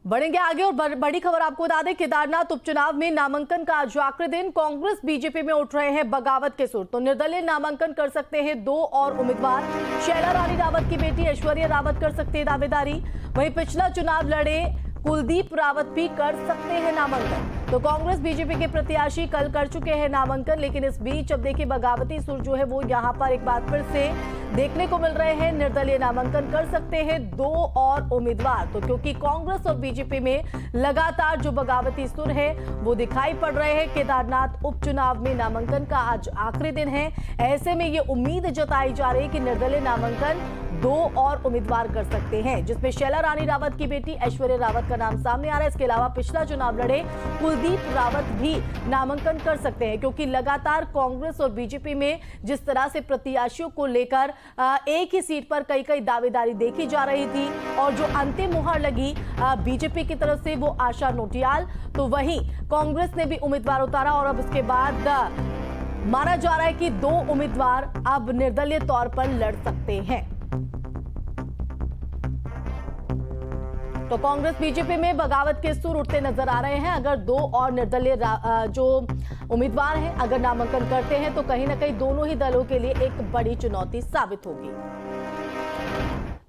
बढ़ेंगे आगे और बड़ी खबर आपको बता दें, केदारनाथ उपचुनाव में नामांकन का आज आखिरी दिन। कांग्रेस बीजेपी में उठ रहे हैं बगावत के सुर। तो निर्दलीय नामांकन कर सकते हैं 2 और उम्मीदवार। शैला रानी रावत की बेटी ऐश्वर्या रावत कर सकते हैं दावेदारी। वहीं पिछला चुनाव लड़े कुलदीप रावत भी कर सकते हैं नामांकन। तो कांग्रेस बीजेपी के प्रत्याशी कल कर चुके हैं नामांकन, लेकिन इस बीच अब देखिए बगावती सुर जो है वो यहां पर एक बार फिर से देखने को मिल रहे हैं। निर्दलीय नामांकन कर सकते हैं 2 और उम्मीदवार। तो क्योंकि कांग्रेस और बीजेपी में लगातार जो बगावती सुर है वो दिखाई पड़ रहे हैं, केदारनाथ उपचुनाव में नामांकन का आज आखिरी दिन है। ऐसे में ये उम्मीद जताई जा रही है कि निर्दलीय नामांकन 2 और उम्मीदवार कर सकते हैं, जिसमें शैला रानी रावत की बेटी ऐश्वर्या रावत का नाम सामने आ रहा है। इसके अलावा पिछला चुनाव लड़े कुलदीप रावत भी नामांकन कर सकते हैं, क्योंकि लगातार कांग्रेस और बीजेपी में जिस तरह से प्रत्याशियों को लेकर एक ही सीट पर कई कई दावेदारी देखी जा रही थी और जो अंतिम मुहर लगी बीजेपी की तरफ से वो आशा नोटियाल, तो वहीं कांग्रेस ने भी उम्मीदवार उतारा और अब इसके बाद माना जा रहा है कि 2 उम्मीदवार अब निर्दलीय तौर पर लड़ सकते हैं। तो कांग्रेस बीजेपी में बगावत के सुर उठते नजर आ रहे हैं। अगर 2 और निर्दलीय जो उम्मीदवार हैं अगर नामांकन करते हैं तो कहीं ना कहीं दोनों ही दलों के लिए एक बड़ी चुनौती साबित होगी।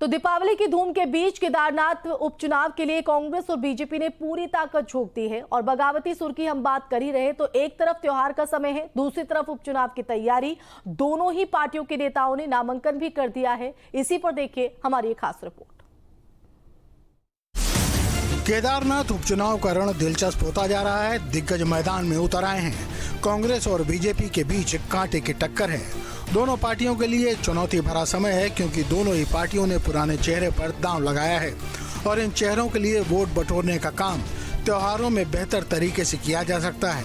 तो दीपावली की धूम के बीच केदारनाथ उपचुनाव के लिए कांग्रेस और बीजेपी ने पूरी ताकत झोंक दी है। और बगावती सुर की हम बात कर ही रहे, तो एक तरफ त्योहार का समय है, दूसरी तरफ उपचुनाव की तैयारी। दोनों ही पार्टियों के नेताओं ने नामांकन भी कर दिया है। इसी पर देखिए हमारी एक खास रिपोर्ट। केदारनाथ उपचुनाव का रण दिलचस्प होता जा रहा है। दिग्गज मैदान में उतर आए हैं। कांग्रेस और बीजेपी के बीच कांटे की टक्कर है। दोनों पार्टियों के लिए चुनौती भरा समय है, क्योंकि दोनों ही पार्टियों ने पुराने चेहरे पर दांव लगाया है और इन चेहरों के लिए वोट बटोरने का काम त्योहारों में बेहतर तरीके से किया जा सकता है।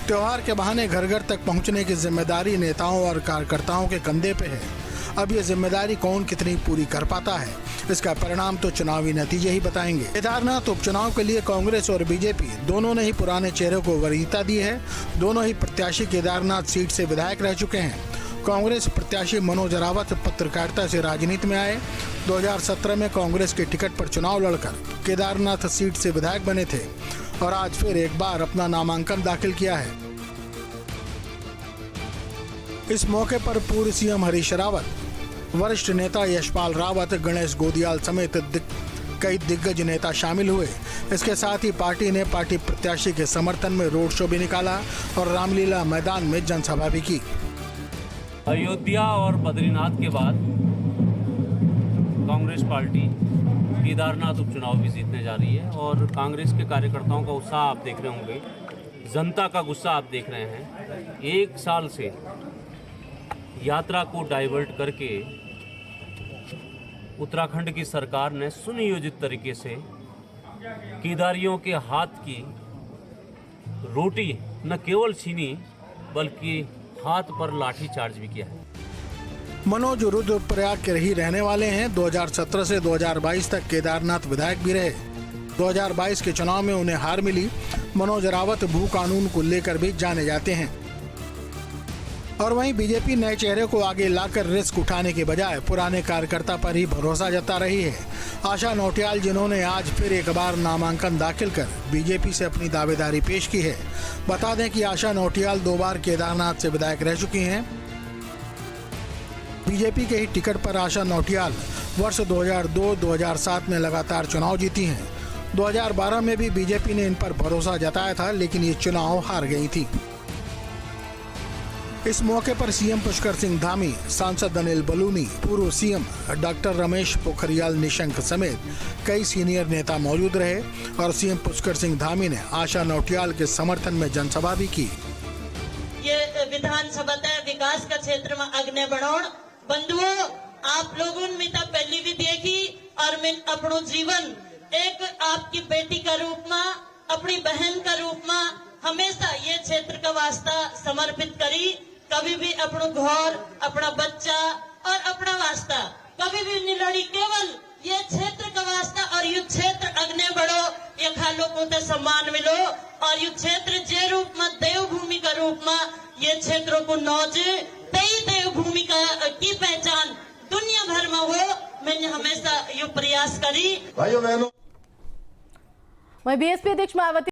त्योहार के बहाने घर घर तक पहुंचने की जिम्मेदारी नेताओं और कार्यकर्ताओं के कंधे पे है। अब ये जिम्मेदारी कौन कितनी पूरी कर पाता है, इसका परिणाम तो चुनावी नतीजे ही बताएंगे। केदारनाथ उपचुनाव के लिए कांग्रेस और बीजेपी दोनों ने ही पुराने चेहरों को वरीयता दी है। दोनों ही प्रत्याशी केदारनाथ सीट से विधायक रह चुके हैं। कांग्रेस प्रत्याशी मनोज रावत पत्रकारिता से राजनीति में आए। 2017 में कांग्रेस के टिकट पर चुनाव लड़कर केदारनाथ सीट से विधायक बने थे और आज फिर एक बार अपना नामांकन दाखिल किया है। इस मौके पर पूर्व सीएम हरीश रावत, वरिष्ठ नेता यशपाल रावत, गणेश गोदियाल समेत कई दिग्गज नेता शामिल हुए। इसके साथ ही पार्टी ने पार्टी प्रत्याशी के समर्थन में रोड शो भी निकाला और रामलीला मैदान में जनसभा भी की। अयोध्या और बद्रीनाथ के बाद कांग्रेस पार्टी केदारनाथ उपचुनाव भी जीतने जा रही है और कांग्रेस के कार्यकर्ताओं का उत्साह आप देख रहे होंगे, जनता का गुस्सा आप देख रहे हैं। 1 साल से यात्रा को डाइवर्ट करके उत्तराखंड की सरकार ने सुनियोजित तरीके से केदारियों के हाथ की रोटी न केवल छीनी बल्कि हाथ पर लाठी चार्ज भी किया है। मनोज रुद्रप्रयाग के ही रहने वाले हैं। 2017 से 2022 तक केदारनाथ विधायक भी रहे। 2022 के चुनाव में उन्हें हार मिली। मनोज रावत भू कानून को लेकर भी जाने जाते हैं और वहीं बीजेपी नए चेहरे को आगे लाकर रिस्क उठाने के बजाय पुराने कार्यकर्ता पर ही भरोसा जता रही है। आशा नोटियाल, जिन्होंने आज फिर एक बार नामांकन दाखिल कर बीजेपी से अपनी दावेदारी पेश की है। बता दें कि आशा नोटियाल 2 बार केदारनाथ से विधायक रह चुकी हैं। बीजेपी के ही टिकट पर आशा नोटियाल वर्ष 2002-2007 में लगातार चुनाव जीती हैं। 2012 में भी बीजेपी ने इन पर भरोसा जताया था, लेकिन ये चुनाव हार गई थी। इस मौके पर सीएम पुष्कर सिंह धामी, सांसद अनिल बलूनी, पूर्व सीएम डॉक्टर रमेश पोखरियाल निशंक समेत कई सीनियर नेता मौजूद रहे और सीएम पुष्कर सिंह धामी ने आशा नोटियाल के समर्थन में जनसभा भी की। ये विधानसभा विकास का क्षेत्र में अग्नि बढ़ोण बंधुओं, आप लोगों ने तो पहली भी देखी और मैं अपनो जीवन एक आपकी बेटी का रूप में, अपनी बहन का रूप में हमेशा ये क्षेत्र का वास्ता समर्पित करी। कभी भी अपना घर, अपना बच्चा और अपना वास्ता कभी भी नहीं लड़ी, केवल ये क्षेत्र का वास्ता। और ये क्षेत्र अग्नि बढ़ो, ये लोगों को सम्मान मिलो और ये क्षेत्र जे रूप में देवभूमि का रूप में ये क्षेत्रों को नौजे तई देवभूमि की पहचान दुनिया भर में हो। मैंने हमेशा प्रयास करी। भाइयों बहनों, वहीं बीएसपी अध्यक्ष मायावती